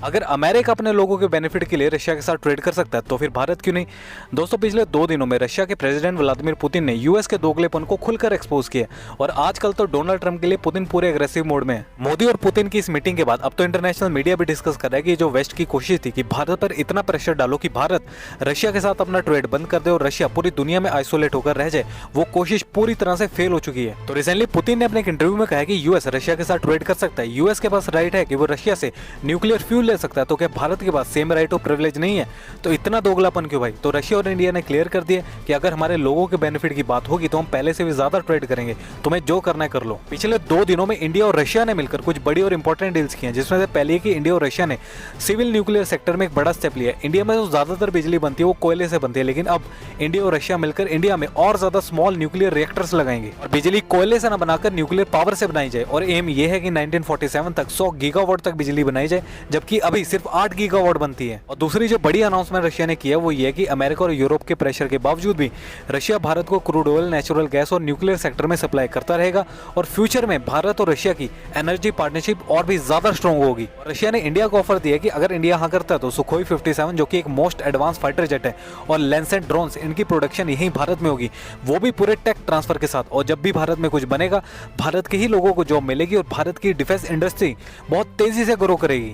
अगर अमेरिका अपने लोगों के बेनिफिट के लिए रशिया के साथ ट्रेड कर सकता है तो फिर भारत क्यों नहीं। दोस्तों, पिछले 2 दिनों में रशिया के प्रेसिडेंट व्लादिमीर पुतिन ने यूएस के दोगलेपन को खुलकर एक्सपोज किया और आजकल तो डोनाल्ड ट्रंप के लिए पुतिन पूरे एग्रेसिव मोड में है। मोदी और पुतिन की इस मीटिंग के बाद अब तो इंटरनेशनल मीडिया भी डिस्कस कर रहा है कि जो वेस्ट की कोशिश थी कि भारत पर इतना प्रेशर डालो कि भारत रशिया के साथ अपना ट्रेड बंद कर दे और रशिया पूरी दुनिया में आइसोलेट होकर रह जाए, वो कोशिश पूरी तरह से फेल हो चुकी है। तो रिसेंटली पुतिन ने अपने एक इंटरव्यू में कहा कि यूएस रशिया के साथ ट्रेड कर सकता है, यूएस के पास राइट है कि वो रशिया से न्यूक्लियर फ्यूल ले सकता है, तो क्या भारत के पास सेम राइट और प्रिविलेज नहीं है? तो इतना दोगलापन क्यों भाई? तो रशिया और इंडिया ने क्लियर कर दिया कि अगर हमारे लोगों के बेनिफिट की बात होगी तो हम पहले से भी ज्यादा ट्रेड करेंगे, तुम्हें जो करना है कर लो। पिछले 2 दिनों में इंडिया और रशिया ने मिलकर कुछ बड़ी और इंपॉर्टेंट डील्स की हैं, जिसमें से पहली है कि इंडिया और रशिया ने सिविल न्यूक्लियर सेक्टर में एक बड़ा स्टेप लिया है। इंडिया में जो ज्यादातर बिजली बनती है वो कोयले से बनती है, लेकिन अब इंडिया और रशिया मिलकर इंडिया में और ज्यादा स्मॉल न्यूक्लियर रिएक्टर्स लगाएंगे और बिजली कोयले से न बनाकर न्यूक्लियर पावर से बनाई जाए। और एम ये है कि 1947 तक 100 गीगावाट तक बिजली बनाई जाए, जबकि अभी सिर्फ 8 गीगावाट बनती है। और दूसरी जो बड़ी अनाउंसमेंट रशिया ने किया वो ये है कि अमेरिका और यूरोप के प्रेशर के बावजूद भी रशिया भारत को क्रूड ऑयल, नेचुरल गैस और न्यूक्लियर सेक्टर में सप्लाई करता रहेगा और फ्यूचर में भारत और रशिया की एनर्जी पार्टनरशिप और भी ज्यादा स्ट्रॉन्ग होगी। रशिया ने इंडिया को ऑफर दिया कि अगर इंडिया हाँ करता है तो सुखोई 57 जो कि एक मोस्ट एडवांस फाइटर जेट है और लैंसेट ड्रोन्स, इनकी प्रोडक्शन यहीं भारत में होगी, वो भी पूरे टेक ट्रांसफर के साथ। और जब भी भारत में कुछ बनेगा, भारत के ही लोगों को जॉब मिलेगी और भारत की डिफेंस इंडस्ट्री बहुत तेजी से ग्रो करेगी।